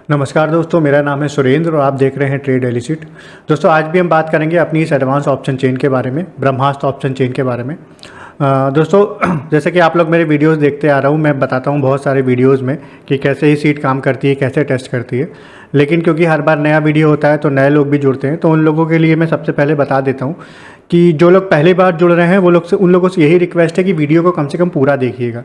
नमस्कार दोस्तों, मेरा नाम है सुरेंद्र और आप देख रहे हैं ट्रेड डेली शीट। दोस्तों आज भी हम बात करेंगे अपनी इस एडवांस ऑप्शन चेन के बारे में, ब्रह्मास्त्र ऑप्शन चेन के बारे में। दोस्तों जैसे कि आप लोग मेरे वीडियोस देखते आ रहा हूँ, मैं बताता हूँ बहुत सारे वीडियोस में कि कैसे ही सीट काम करती है, कैसे टेस्ट करती है। लेकिन क्योंकि हर बार नया वीडियो होता है तो नए लोग भी जुड़ते हैं, तो उन लोगों के लिए मैं सबसे पहले बता देता हूँ कि जो लोग पहली बार जुड़ रहे हैं वो लोग से उन लोगों से यही रिक्वेस्ट है कि वीडियो को कम से कम पूरा देखिएगा,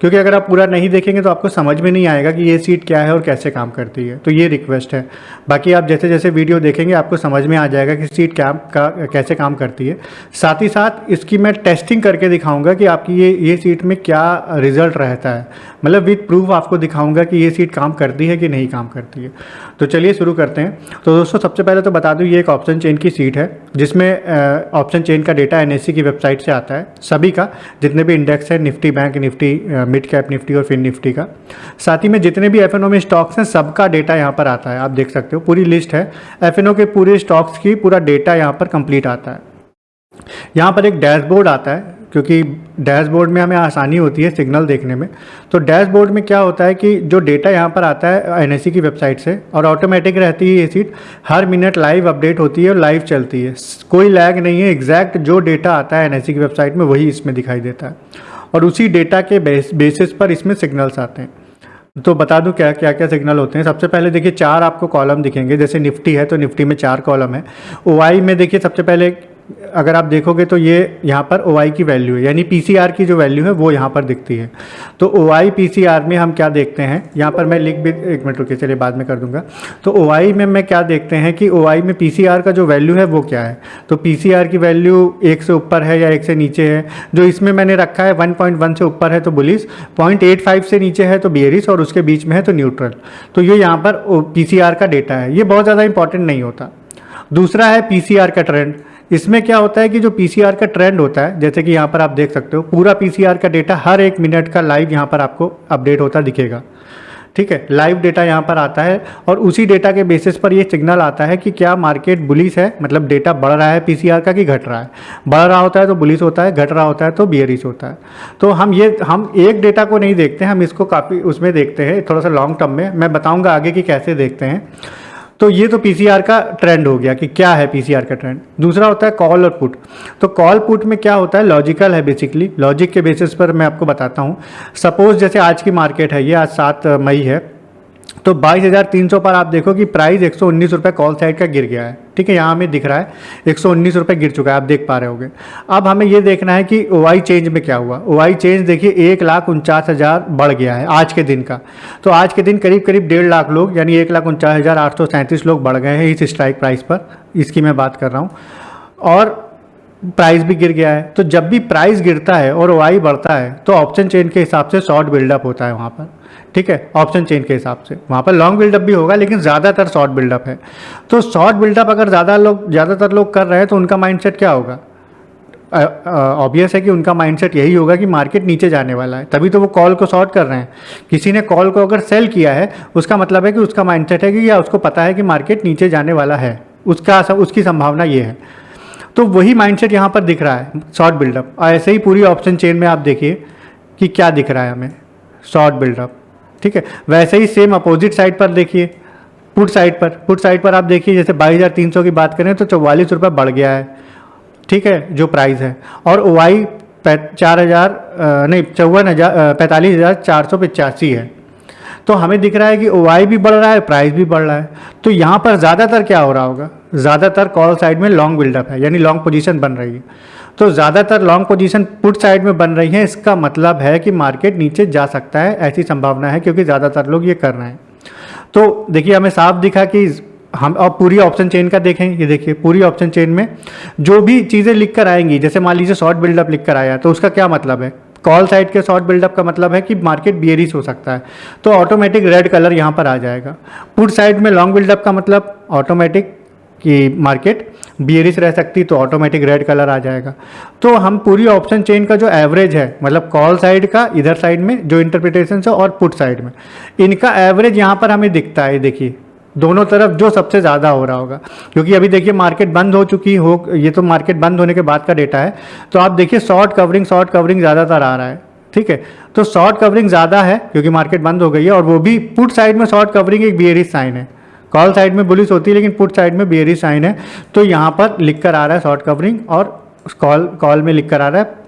क्योंकि अगर आप पूरा नहीं देखेंगे तो आपको समझ में नहीं आएगा कि ये सीट क्या है और कैसे काम करती है। तो ये रिक्वेस्ट है। बाकी आप जैसे जैसे वीडियो देखेंगे आपको समझ में आ जाएगा कि सीट कैसे काम करती है। साथ ही साथ इसकी मैं टेस्टिंग करके दिखाऊंगा कि आपकी ये सीट में क्या रिजल्ट रहता है, मतलब विद प्रूफ आपको दिखाऊंगा कि ये सीट काम करती है कि नहीं काम करती है। तो चलिए शुरू करते हैं। तो दोस्तों सबसे पहले तो बता दूं, ये एक ऑप्शन चेन की सीट है जिसमें ऑप्शन चेन का डेटा एनएससी की वेबसाइट से आता है, सभी का, जितने भी इंडेक्स है, Nifty, bank Nifty, mid cap Nifty और फिन निफ्टी का। साथ ही में जितने भी एफएनओ में स्टॉक्स हैं सबका डेटा यहाँ पर आता है। आप देख सकते हो पूरी लिस्ट है एफएनओ के पूरे स्टॉक्स की, पूरा डेटा यहाँ पर कंप्लीट आता है। यहाँ पर एक डैशबोर्ड आता है, क्योंकि डैशबोर्ड में हमें आसानी होती है सिग्नल देखने में। तो डैशबोर्ड में क्या होता है कि जो डेटा यहाँ पर आता है एनएससी की वेबसाइट से, और ऑटोमेटिक रहती है ये सीट, हर मिनट लाइव अपडेट होती है और लाइव चलती है, कोई लैग नहीं है। एग्जैक्ट जो डेटा आता है एनएससी की वेबसाइट में वही इसमें दिखाई देता है, और उसी डेटा के बेसिस पर इसमें सिग्नल्स आते हैं। तो बता दूं क्या क्या सिग्नल होते हैं। सबसे पहले देखिए 4 आपको कॉलम दिखेंगे, जैसे निफ्टी है तो निफ्टी में 4 कॉलम है। ओआई में देखिए सबसे पहले अगर आप देखोगे तो ये यहाँ पर ओआई की वैल्यू है, यानी पीसीआर की जो वैल्यू है वो यहाँ पर दिखती है। तो ओआई पीसीआर में हम क्या देखते हैं, यहाँ पर मैं लिख भी, एक मिनट रुकिए, चलिए बाद में कर दूंगा। तो ओआई में मैं क्या देखते हैं कि ओआई में पीसीआर का जो वैल्यू है वो क्या है। तो पीसीआर की वैल्यू 1 से ऊपर है या 1 से नीचे है। जो इसमें मैंने रखा है 1.1 से ऊपर है तो बुलिश, 0.85 से नीचे है तो बेयरिश, और उसके बीच में है तो न्यूट्रल। तो ये यहाँ पर पीसीआर का डेटा है, ये बहुत ज़्यादा इंपॉर्टेंट नहीं होता। दूसरा है पीसीआर का ट्रेंड। इसमें क्या होता है कि जो पीसीआर का ट्रेंड होता है, जैसे कि यहाँ पर आप देख सकते हो पूरा पीसीआर का डेटा हर 1 मिनट का लाइव यहाँ पर आपको अपडेट होता दिखेगा। ठीक है, लाइव डेटा यहाँ पर आता है, और उसी डेटा के बेसिस पर ये सिग्नल आता है कि क्या मार्केट बुलिश है, मतलब डेटा बढ़ रहा है पीसीआर का कि घट रहा है। बढ़ रहा होता है तो बुलिश होता है, घट रहा होता है तो बियरिश होता है। तो हम एक डेटा को नहीं देखते हैं, हम इसको काफ़ी उसमें देखते हैं, थोड़ा सा लॉन्ग टर्म में। मैं बताऊँगा आगे कि कैसे देखते हैं। तो ये तो पीसीआर का ट्रेंड हो गया कि क्या है पीसीआर का ट्रेंड। दूसरा होता है कॉल और पुट। तो कॉल पुट में क्या होता है, लॉजिकल है बेसिकली, लॉजिक के बेसिस पर मैं आपको बताता हूँ। सपोज जैसे आज की मार्केट है, ये आज 7 मई है, तो 22,300 पर आप देखो कि प्राइस 119 रुपये कॉल साइड का गिर गया है। ठीक है, यहाँ हमें दिख रहा है 119 रुपये गिर चुका है, आप देख पा रहे होगे। अब हमें ये देखना है कि ओआई चेंज में क्या हुआ। ओआई चेंज देखिए 1,49,000 बढ़ गया है आज के दिन का। तो आज के दिन करीब 1.5 लाख लोग, यानी 1,49,837 लोग बढ़ गए हैं इस स्ट्राइक प्राइस पर, इसकी मैं बात कर रहा हूँ। और प्राइस भी गिर गया है। तो जब भी प्राइस गिरता है और ओआई बढ़ता है तो ऑप्शन चेन के हिसाब से शॉर्ट बिल्डअप होता है वहाँ पर। ठीक है, ऑप्शन चेन के हिसाब से वहाँ पर लॉन्ग बिल्डअप भी होगा, लेकिन ज़्यादातर शॉर्ट बिल्डअप है। तो शॉर्ट बिल्डअप अगर ज़्यादातर लोग कर रहे हैं तो उनका माइंडसेट क्या होगा। ऑब्वियस है कि उनका माइंडसेट यही होगा कि मार्केट नीचे जाने वाला है, तभी तो वो कॉल को शॉर्ट कर रहे हैं। किसी ने कॉल को अगर सेल किया है उसका मतलब है कि उसका माइंडसेट है कि या उसको पता है कि मार्केट नीचे जाने वाला है, उसकी संभावना ये है। तो वही माइंडसेट यहाँ पर दिख रहा है, शॉर्ट बिल्डअप। ऐसे ही पूरी ऑप्शन चेन में आप देखिए कि क्या दिख रहा है हमें, शॉर्ट बिल्डअप। ठीक है, वैसे ही सेम अपोजिट साइड पर देखिए, पुट साइड पर आप देखिए, जैसे 22,300 की बात करें तो 44 रुपये बढ़ गया है। ठीक है, जो प्राइस है, और ओआई 45,485 है। तो हमें दिख रहा है कि ओआई भी बढ़ रहा है, प्राइस भी बढ़ रहा है। तो यहाँ पर ज़्यादातर क्या हो रहा होगा, ज़्यादातर कॉल साइड में लॉन्ग बिल्डअप है, यानी लॉन्ग पोजीशन बन रही है। तो ज़्यादातर लॉन्ग पोजीशन पुट साइड में बन रही है, इसका मतलब है कि मार्केट नीचे जा सकता है, ऐसी संभावना है, क्योंकि ज़्यादातर लोग ये कर रहे हैं। तो देखिए हमें साफ दिखा कि हम अब पूरी ऑप्शन चेन का देखें, ये देखिए पूरी ऑप्शन चेन में जो भी चीज़ें लिख कर आएंगी, जैसे मान लीजिए शॉर्ट बिल्डअप लिख कर आया तो उसका क्या मतलब है, कॉल साइड के शॉर्ट बिल्डअप का मतलब है कि मार्केट बियरिश हो सकता है, तो ऑटोमेटिक रेड कलर यहाँ पर आ जाएगा। पुट साइड में लॉन्ग बिल्डअप का मतलब ऑटोमेटिक कि मार्केट बियरिश रह सकती, तो ऑटोमेटिक रेड कलर आ जाएगा। तो हम पूरी ऑप्शन चेन का जो एवरेज है, मतलब कॉल साइड का इधर साइड में जो इंटरप्रिटेशन है और पुट साइड में, इनका एवरेज यहाँ पर हमें दिखता है। देखिए दोनों तरफ जो सबसे ज़्यादा हो रहा होगा, क्योंकि अभी देखिए मार्केट बंद हो चुकी हो, ये तो मार्केट बंद होने के बाद का डेटा है। तो आप देखिए शॉर्ट कवरिंग ज़्यादातर आ रहा है, ठीक है। तो शॉर्ट कवरिंग ज़्यादा है क्योंकि मार्केट बंद हो गई है, और वो भी पुट साइड में शॉर्ट कवरिंग एक बियरिश साइन है। कॉल साइड में बुलिश होती है लेकिन पुट साइड में बियरिश साइन है। तो यहाँ पर लिख कर आ रहा है शॉर्ट कवरिंग, और कॉल में लिख कर आ रहा है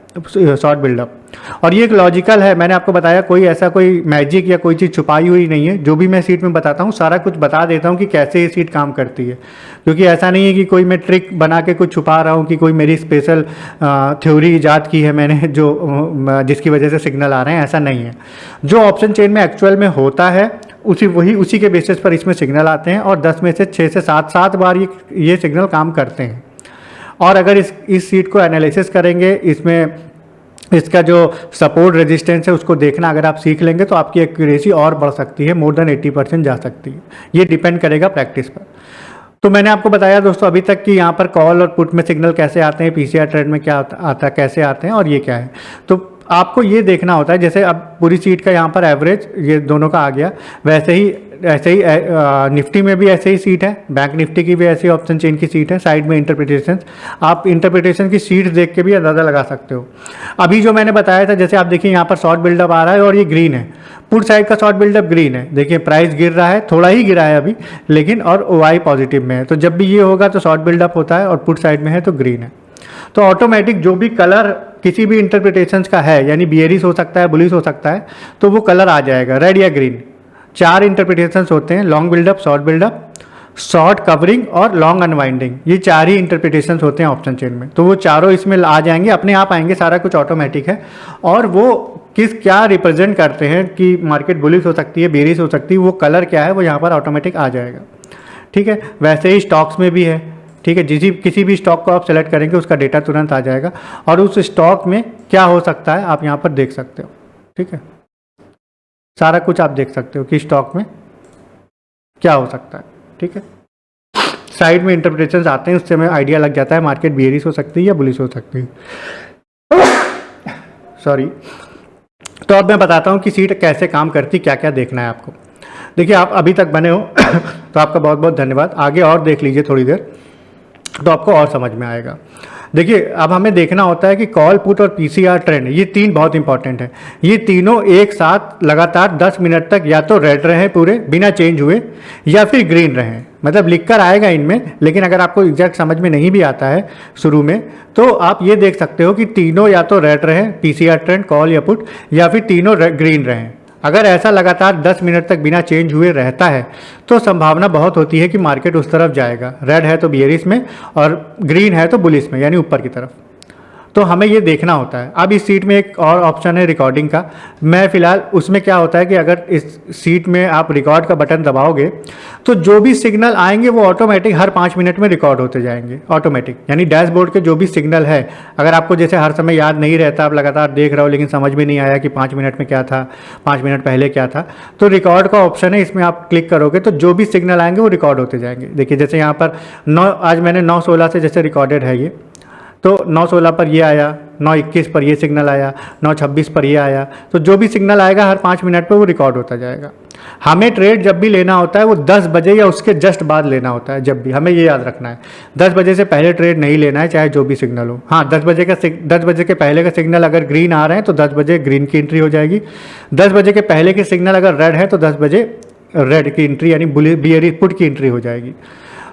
शॉर्ट बिल्डअप। और ये एक लॉजिकल है, मैंने आपको बताया कोई ऐसा कोई मैजिक या कोई चीज़ छुपाई हुई नहीं है। जो भी मैं सीट में बताता हूँ सारा कुछ बता देता हूँ कि कैसे ये सीट काम करती है, क्योंकि ऐसा नहीं है कि कोई मैं ट्रिक बना के कुछ छुपा रहा हूँ कि कोई मेरी स्पेशल थ्योरी ईजाद की है मैंने जो जिसकी वजह से सिग्नल आ रहे हैं, ऐसा नहीं है। जो ऑप्शन चेन में एक्चुअल में होता है उसी के बेसिस पर इसमें सिग्नल आते हैं, और 10 में से 6 से 7 बार ये सिग्नल काम करते हैं। और अगर इस सीट को एनालिसिस करेंगे, इसमें इसका जो सपोर्ट रेजिस्टेंस है उसको देखना अगर आप सीख लेंगे तो आपकी एक्यूरेसी और बढ़ सकती है, मोर देन 80% जा सकती है। ये डिपेंड करेगा प्रैक्टिस पर। तो मैंने आपको बताया दोस्तों अभी तक कि यहाँ पर कॉल और पुट में सिग्नल कैसे आते हैं, पीसीआर ट्रेड में क्या आता है, कैसे आते हैं और ये क्या है। तो आपको ये देखना होता है, जैसे अब पूरी सीट का यहाँ पर एवरेज ये दोनों का आ गया, वैसे ही निफ्टी में भी ऐसे ही सीट है, बैंक निफ्टी की भी ऐसी ऑप्शन चेन की सीट है। साइड में इंटरप्रिटेशन, आप इंटरप्रिटेशन की सीट देख के भी अंदाज़ा लगा सकते हो। अभी जो मैंने बताया था, जैसे आप देखिए यहाँ पर शॉर्ट बिल्डअप आ रहा है और ये ग्रीन है, पुट साइड का शॉर्ट बिल्डअप ग्रीन है। देखिए प्राइस गिर रहा है, थोड़ा ही गिरा है अभी, लेकिन और ओआई पॉजिटिव में है। तो जब भी ये होगा तो शॉर्ट बिल्डअप होता है, और पुट साइड में है तो ग्रीन है। तो ऑटोमेटिक जो भी कलर किसी भी इंटरप्रिटेशंस का है, यानी बियरिश हो सकता है, बुलिश हो सकता है, तो वो कलर आ जाएगा, रेड या ग्रीन। 4 इंटरप्रिटेशंस होते हैं, लॉन्ग बिल्डअप, शॉर्ट कवरिंग और लॉन्ग अनवाइंडिंग। ये 4 ही इंटरप्रिटेशंस होते हैं ऑप्शन चेन में। तो वो चारों इसमें आ जाएंगे, अपने आप आएंगे, सारा कुछ ऑटोमेटिक है। और वो क्या रिप्रेजेंट करते हैं कि मार्केट बुलिश हो सकती है, बेरिश हो सकती है, वो कलर क्या है वो यहाँ पर ऑटोमेटिक आ जाएगा। ठीक है, वैसे ही स्टॉक्स में भी है। ठीक है, किसी भी स्टॉक को आप सेलेक्ट करेंगे उसका डेटा तुरंत आ जाएगा, और उस स्टॉक में क्या हो सकता है आप यहाँ पर देख सकते हो। ठीक है, सारा कुछ आप देख सकते हो कि स्टॉक में क्या हो सकता है। ठीक है, साइड में इंटरप्रिटेशंस आते हैं, उससे हमें आइडिया लग जाता है मार्केट बेयरिश हो सकती है या बुलिश हो सकती है। सॉरी। तो अब मैं बताता हूँ कि सीट कैसे काम करती, क्या क्या देखना है आपको। देखिए, आप अभी तक बने हो तो आपका बहुत बहुत धन्यवाद। आगे और देख लीजिए थोड़ी देर, तो आपको और समझ में आएगा। देखिए, अब हमें देखना होता है कि कॉल, पुट और पीसीआर ट्रेंड, ये 3 बहुत इंपॉर्टेंट है। ये तीनों एक साथ लगातार 10 मिनट तक या तो रेड रहे पूरे बिना चेंज हुए, या फिर ग्रीन रहे। मतलब लिखकर आएगा इनमें, लेकिन अगर आपको एग्जैक्ट समझ में नहीं भी आता है शुरू में, तो आप ये देख सकते हो कि तीनों या तो रेड रहे, पीसीआर ट्रेंड, कॉल या पुट, या फिर तीनों ग्रीन रहे। अगर ऐसा लगातार 10 मिनट तक बिना चेंज हुए रहता है तो संभावना बहुत होती है कि मार्केट उस तरफ जाएगा। रेड है तो बियरिश में, और ग्रीन है तो बुलिश में, यानी ऊपर की तरफ। तो हमें ये देखना होता है। अब इस सीट में एक और ऑप्शन है रिकॉर्डिंग का। मैं फ़िलहाल उसमें क्या होता है कि अगर इस सीट में आप रिकॉर्ड का बटन दबाओगे तो जो भी सिग्नल आएंगे वो ऑटोमेटिक हर 5 मिनट में रिकॉर्ड होते जाएंगे ऑटोमेटिक। यानी डैशबोर्ड के जो भी सिग्नल है, अगर आपको जैसे हर समय याद नहीं रहता, आप लगातार देख रहे हो लेकिन समझ में नहीं आया कि 5 मिनट में क्या था, 5 मिनट पहले क्या था, तो रिकॉर्ड का ऑप्शन है, इसमें आप क्लिक करोगे तो जो भी सिग्नल आएंगे वो रिकॉर्ड होते जाएंगे। देखिए, जैसे यहाँ पर आज मैंने 9:16 से जैसे रिकॉर्डेड है ये, तो 9:16 पर ये आया, 9:21 पर ये सिग्नल आया, 9:26 पर ये आया। तो जो भी सिग्नल आएगा हर 5 मिनट पर वो रिकॉर्ड होता जाएगा। हमें ट्रेड जब भी लेना होता है वो 10 बजे या उसके जस्ट बाद लेना होता है। जब भी हमें ये याद रखना है, 10 बजे से पहले ट्रेड नहीं लेना है, चाहे जो भी सिग्नल हो। हाँ, 10 बजे के पहले का सिग्नल अगर ग्रीन आ रहे हैं तो 10 बजे ग्रीन की एंट्री हो जाएगी। 10 बजे के पहले के सिग्नल अगर रेड है तो 10 बजे रेड की एंट्री, यानी बियरिश पुट की एंट्री हो जाएगी।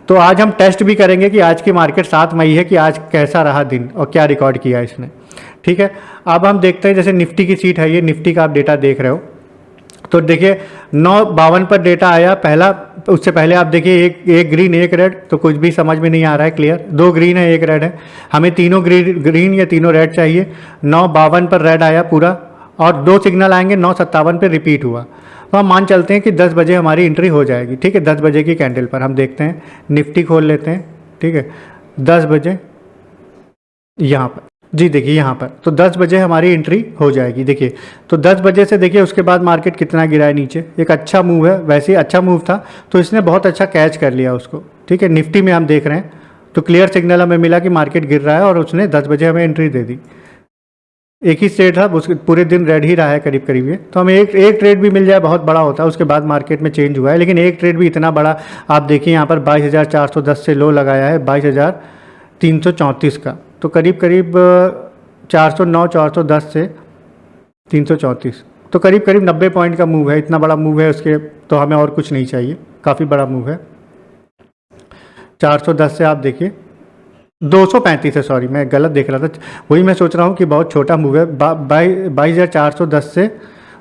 तो आज हम टेस्ट भी करेंगे कि आज की मार्केट 7 मई है, कि आज कैसा रहा दिन और क्या रिकॉर्ड किया इसने। ठीक है, अब हम देखते हैं, जैसे निफ्टी की सीट है ये, निफ्टी का आप डेटा देख रहे हो। तो देखिए 9:52 पर डेटा आया पहला, उससे पहले आप देखिए एक ग्रीन एक रेड, तो कुछ भी समझ में नहीं आ रहा है क्लियर। 2 ग्रीन है, 1 रेड है, हमें तीनों ग्रीन या तीनों रेड चाहिए। 9:52 पर रेड आया पूरा, और 2 सिग्नल आएंगे, 9:57 पर रिपीट हुआ। तो हम मान चलते हैं कि 10 बजे हमारी एंट्री हो जाएगी। ठीक है, 10 बजे की कैंडल पर हम देखते हैं, निफ्टी खोल लेते हैं। ठीक है, 10 बजे यहाँ पर, जी देखिए यहाँ पर, तो 10 बजे हमारी एंट्री हो जाएगी। देखिए, तो 10 बजे से देखिए उसके बाद मार्केट कितना गिरा है नीचे। एक अच्छा मूव है, वैसे ही अच्छा मूव था, तो इसने बहुत अच्छा कैच कर लिया उसको। ठीक है, निफ्टी में हम देख रहे हैं तो क्लियर सिग्नल हमें मिला कि मार्केट गिर रहा है, और उसने 10 बजे हमें एंट्री दे दी। एक ही ट्रेड था, उसके पूरे दिन रेड ही रहा है करीब करीब ये। तो हमें एक ट्रेड भी मिल जाए बहुत बड़ा होता है, उसके बाद मार्केट में चेंज हुआ है। लेकिन एक ट्रेड भी इतना बड़ा, आप देखिए यहाँ पर 22,410 से लो लगाया है 22,334 का, तो करीब करीब 409 410 से 334, तो करीब करीब 90 पॉइंट का मूव है। इतना बड़ा मूव है उसके, तो हमें और कुछ नहीं चाहिए, काफ़ी बड़ा मूव है। 410 से आप देखिए 235 है, सॉरी मैं गलत देख रहा था, वही मैं सोच रहा हूँ कि बहुत छोटा मूव है। 22,410 से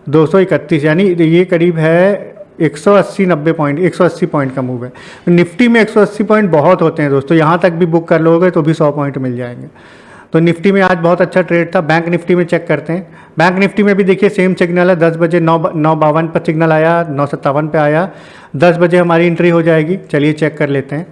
231, यानी ये करीब है 180-90 पॉइंट, 180 पॉइंट का मूव है। निफ्टी में 180 पॉइंट बहुत होते हैं दोस्तों, यहाँ तक भी बुक कर लोगे तो भी 100 पॉइंट मिल जाएंगे। तो निफ्टी में आज बहुत अच्छा ट्रेड था। बैंक निफ्टी में चेक करते हैं। बैंक निफ्टी में भी देखिए सेम सिग्नल है, 10 बजे 9:52 पर सिग्नल आया, 9:57 पे आया, 10 बजे हमारी एंट्री हो जाएगी। चलिए चेक कर लेते हैं।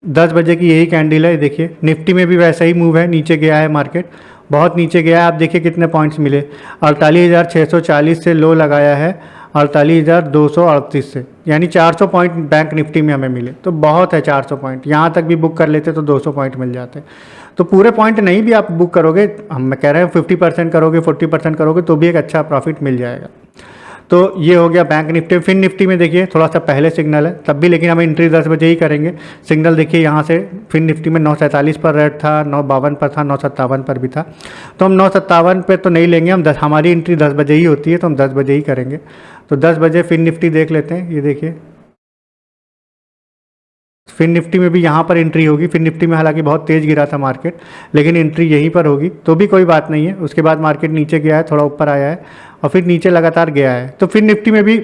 10 बजे की यही कैंडल है, देखिए निफ्टी में भी वैसा ही मूव है, नीचे गया है मार्केट, बहुत नीचे गया है। आप देखिए कितने पॉइंट्स मिले, 48,640 से लो लगाया है 48,238 से, यानी 400 पॉइंट बैंक निफ्टी में हमें मिले, तो बहुत है 400 पॉइंट। यहाँ तक भी बुक कर लेते तो 200 पॉइंट मिल जाते। तो पूरे पॉइंट नहीं भी आप बुक करोगे, मैं कह रहे हैं 50% करोगे, 40% करोगे तो भी एक अच्छा प्रॉफिट मिल जाएगा। तो ये हो गया बैंक निफ्टी। फिन निफ्टी में देखिए थोड़ा सा पहले सिग्नल है तब भी, लेकिन हम एंट्री 10 बजे ही करेंगे। सिग्नल देखिए यहाँ से फिन निफ्टी में 9:47 पर रेड था, 9:52 पर था, 9:57 पर भी था। तो हम 9:57 पे तो नहीं लेंगे, हम हमारी एंट्री 10 बजे ही होती है, तो हम 10 बजे ही करेंगे। तो 10 बजे फिन निफ्टी देख लेते हैं। ये देखिए फिन निफ्टी में भी यहाँ पर एंट्री होगी। फिन निफ्टी में हालांकि बहुत तेज़ गिरा था मार्केट, लेकिन एंट्री यहीं पर होगी, तो भी कोई बात नहीं है। उसके बाद मार्केट नीचे गया है, थोड़ा ऊपर आया है और फिर नीचे लगातार गया है। तो फिन निफ्टी में भी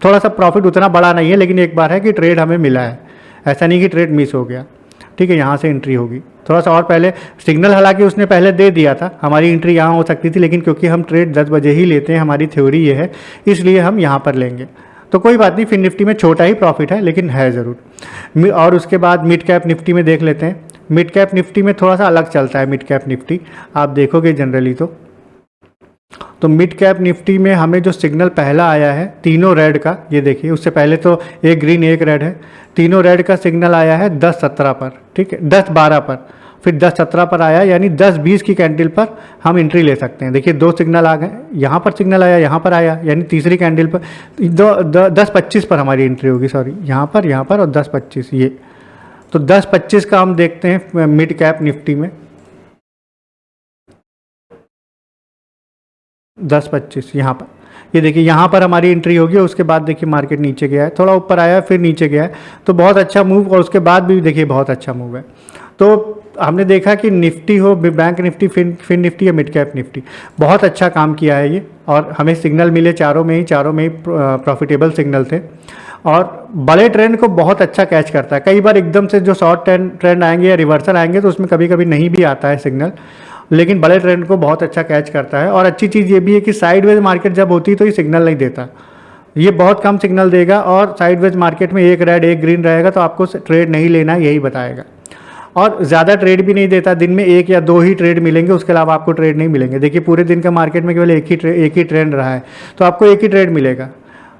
थोड़ा सा प्रॉफिट उतना बड़ा नहीं है, लेकिन एक बार है कि ट्रेड हमें मिला है, ऐसा नहीं कि ट्रेड मिस हो गया। ठीक है, यहाँ से एंट्री होगी। थोड़ा सा और पहले सिग्नल हालांकि उसने पहले दे दिया था, हमारी एंट्री यहाँ हो सकती थी, लेकिन क्योंकि हम ट्रेड 10 बजे ही लेते हैं, हमारी थ्योरी ये है, इसलिए हम यहाँ पर लेंगे। तो कोई बात नहीं, फिन निफ्टी में छोटा ही प्रॉफिट है, लेकिन है ज़रूर। और उसके बाद मिड कैप निफ्टी में देख लेते हैं। मिड कैप निफ्टी में थोड़ा सा अलग चलता है मिड कैप निफ्टी, आप देखोगे जनरली तो मिड कैप निफ्टी में हमें जो सिग्नल पहला आया है तीनों रेड का, ये देखिए, उससे पहले तो एक ग्रीन एक रेड है, तीनों रेड का सिग्नल आया है 10:17 पर, ठीक है, 10:12 पर, फिर 10:17 पर आया, यानी 10:20 की कैंडल पर हम एंट्री ले सकते हैं। देखिए दो सिग्नल आ गए, यहाँ पर सिग्नल आया, यहाँ पर आया, यानी तीसरी कैंडल पर 10:25 पर हमारी एंट्री होगी, सॉरी यहाँ पर और 10:25 ये। तो 10:25 का हम देखते हैं मिड कैप निफ्टी में, 10:25 यहाँ पर, ये देखिए यहाँ पर हमारी एंट्री होगी। उसके बाद देखिए मार्केट नीचे गया है, थोड़ा ऊपर आया फिर नीचे गया है, तो बहुत अच्छा मूव, और उसके बाद भी देखिए बहुत अच्छा मूव है। तो हमने देखा कि निफ्टी हो, बैंक निफ्टी, फिन निफ्टी या मिड कैप निफ्टी, बहुत अच्छा काम किया है ये, और हमें सिग्नल मिले चारों में ही प्रॉफिटेबल सिग्नल थे, और बड़े ट्रेंड को बहुत अच्छा कैच करता है। कई बार एकदम से जो शॉर्ट ट्रेंड आएंगे या रिवर्सल आएंगे तो उसमें कभी कभी नहीं भी आता है सिग्नल, लेकिन बड़े ट्रेंड को बहुत अच्छा कैच करता है। और अच्छी चीज़ ये भी है कि साइडवेज मार्केट जब होती है तो ये सिग्नल नहीं देता, ये बहुत कम सिग्नल देगा, और साइडवेज मार्केट में एक रेड एक ग्रीन रहेगा तो आपको ट्रेड नहीं लेना है, यही बताएगा। और ज़्यादा ट्रेड भी नहीं देता, दिन में एक या दो ही ट्रेड मिलेंगे, उसके अलावा आपको ट्रेड नहीं मिलेंगे। देखिए पूरे दिन का मार्केट में केवल एक ही ट्रेंड रहा है, तो आपको एक ही ट्रेड मिलेगा,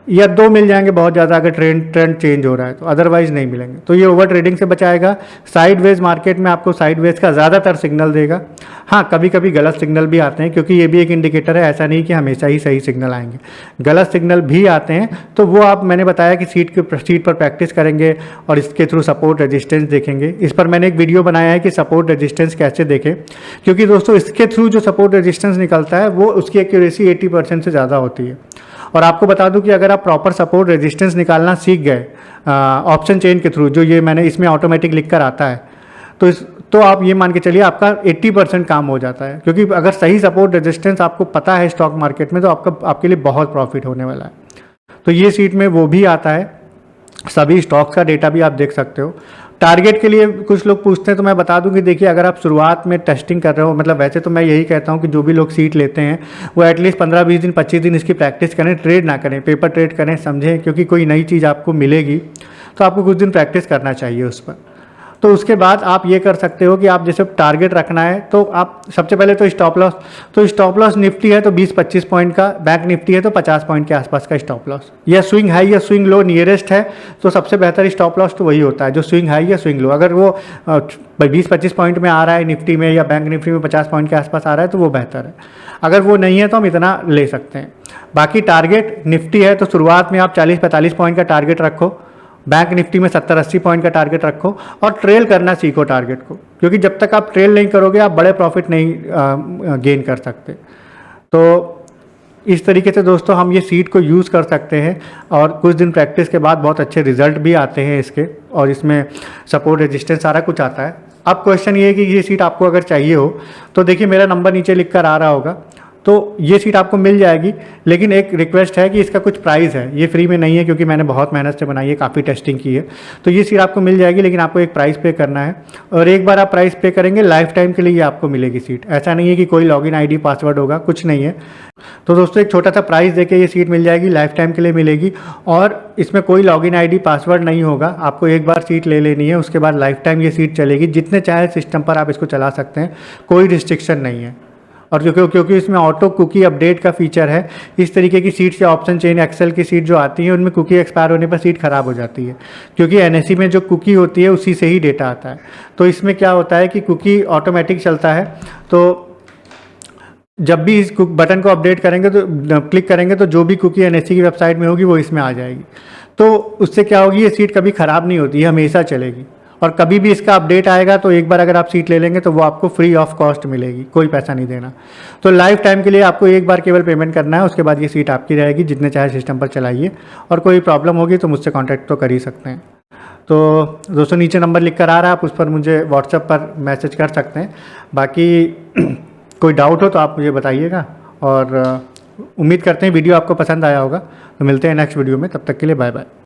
या दो मिल जाएंगे बहुत ज़्यादा अगर ट्रेंड चेंज हो रहा है तो, अदरवाइज नहीं मिलेंगे। तो ये ओवर ट्रेडिंग से बचाएगा। साइडवेज मार्केट में आपको साइडवेज का ज़्यादातर सिग्नल देगा। हाँ, कभी कभी गलत सिग्नल भी आते हैं, क्योंकि ये भी एक इंडिकेटर है, ऐसा नहीं कि हमेशा ही सही सिग्नल आएंगे, गलत सिग्नल भी आते हैं। तो वो आप, मैंने बताया कि सीट पर प्रैक्टिस करेंगे और इसके थ्रू सपोर्ट रेजिस्टेंस देखेंगे। इस पर मैंने एक वीडियो बनाया है कि सपोर्ट रेजिस्टेंस कैसे देखें, क्योंकि दोस्तों इसके थ्रू जो सपोर्ट रेजिस्टेंस निकलता है वो उसकी एक्यूरेसी 80% से ज़्यादा होती है। और आपको बता दूं कि अगर आप प्रॉपर सपोर्ट रेजिस्टेंस निकालना सीख गए ऑप्शन चेन के थ्रू, जो ये मैंने इसमें ऑटोमेटिक लिख कर आता है, तो आप ये मान के चलिए आपका 80% काम हो जाता है। क्योंकि अगर सही सपोर्ट रेजिस्टेंस आपको पता है स्टॉक मार्केट में, तो आपके लिए बहुत प्रॉफिट होने वाला है। तो ये सीट में वो भी आता है, सभी स्टॉक्स का डेटा भी आप देख सकते हो। टारगेट के लिए कुछ लोग पूछते हैं, तो मैं बता दूं कि देखिए अगर आप शुरुआत में टेस्टिंग कर रहे हो, मतलब वैसे तो मैं यही कहता हूं कि जो भी लोग सीट लेते हैं वो एटलीस्ट 15-20 दिन 25 दिन इसकी प्रैक्टिस करें, ट्रेड ना करें, पेपर ट्रेड करें, समझें, क्योंकि कोई नई चीज़ आपको मिलेगी तो आपको कुछ दिन प्रैक्टिस करना चाहिए उस पर। तो उसके बाद आप ये कर सकते हो कि आप जैसे टारगेट रखना है तो आप सबसे पहले तो स्टॉप लॉस निफ्टी है तो 20-25 पॉइंट का, बैंक निफ्टी है तो 50 पॉइंट के आसपास का स्टॉप लॉस, या स्विंग हाई या स्विंग लो नियरेस्ट है तो सबसे बेहतर स्टॉप लॉस तो वही होता है जो स्विंग हाई या स्विंग लो। अगर वो 20-25 पॉइंट में आ रहा है निफ्टी में, या बैंक निफ्टी में 50 पॉइंट के आसपास आ रहा है तो वो बेहतर है। अगर वो नहीं है तो हम इतना ले सकते हैं। बाकी टारगेट निफ्टी है तो शुरुआत में आप 40-45 पॉइंट का टारगेट रखो, बैंक निफ्टी में 70-80 पॉइंट का टारगेट रखो, और ट्रेल करना सीखो टारगेट को, क्योंकि जब तक आप ट्रेल नहीं करोगे आप बड़े प्रॉफिट नहीं गेन कर सकते। तो इस तरीके से दोस्तों हम ये सीट को यूज़ कर सकते हैं और कुछ दिन प्रैक्टिस के बाद बहुत अच्छे रिजल्ट भी आते हैं इसके, और इसमें सपोर्ट रेजिस्टेंस सारा कुछ आता है। अब क्वेश्चन ये है कि ये सीट आपको अगर चाहिए हो तो देखिए मेरा नंबर नीचे लिख कर आ रहा होगा, तो ये सीट आपको मिल जाएगी। लेकिन एक रिक्वेस्ट है कि इसका कुछ प्राइस है, ये फ्री में नहीं है क्योंकि मैंने बहुत मेहनत से बनाई है, काफ़ी टेस्टिंग की है। तो ये सीट आपको मिल जाएगी, लेकिन आपको एक प्राइस पे करना है, और एक बार आप प्राइस पे करेंगे लाइफ टाइम के लिए ये आपको मिलेगी सीट। ऐसा नहीं है कि कोई लॉगिन आईडी पासवर्ड होगा, कुछ नहीं है। तो दोस्तों एक छोटा सा प्राइस देके ये सीट मिल जाएगी, लाइफ टाइम के लिए मिलेगी, और इसमें कोई लॉगिन आईडी पासवर्ड नहीं होगा। आपको एक बार सीट ले लेनी है, उसके बाद लाइफ टाइम ये सीट चलेगी, जितने चाहे सिस्टम पर आप इसको चला सकते हैं, कोई रिस्ट्रिक्शन नहीं है। और क्योंकि इसमें ऑटो कुकी अपडेट का फीचर है, इस तरीके की सीट से ऑप्शन चेन एक्सेल की सीट जो आती है उनमें कुकी एक्सपायर होने पर सीट ख़राब हो जाती है, क्योंकि एनएससी में जो कुकी होती है उसी से ही डेटा आता है। तो इसमें क्या होता है कि कुकी ऑटोमेटिक चलता है, तो जब भी इस बटन को अपडेट करेंगे तो क्लिक करेंगे तो जो भी कुकी एनएससी की वेबसाइट में होगी वो इसमें आ जाएगी। तो उससे क्या होगी, ये सीट कभी ख़राब नहीं होती है, हमेशा चलेगी। और कभी भी इसका अपडेट आएगा तो एक बार अगर आप सीट ले लेंगे तो वो आपको फ्री ऑफ कॉस्ट मिलेगी, कोई पैसा नहीं देना। तो लाइफ टाइम के लिए आपको एक बार केवल पेमेंट करना है, उसके बाद ये सीट आपकी रहेगी, जितने चाहे सिस्टम पर चलाइए। और कोई प्रॉब्लम होगी तो मुझसे कॉन्टैक्ट तो कर ही सकते हैं। तो दोस्तों नीचे नंबर लिख कर आ रहा है, आप उस पर मुझे व्हाट्सएप पर मैसेज कर सकते हैं। बाकी कोई डाउट हो तो आप मुझे बताइएगा, और उम्मीद करते हैं वीडियो आपको पसंद आया होगा। तो मिलते हैं नेक्स्ट वीडियो में, तब तक के लिए बाय बाय।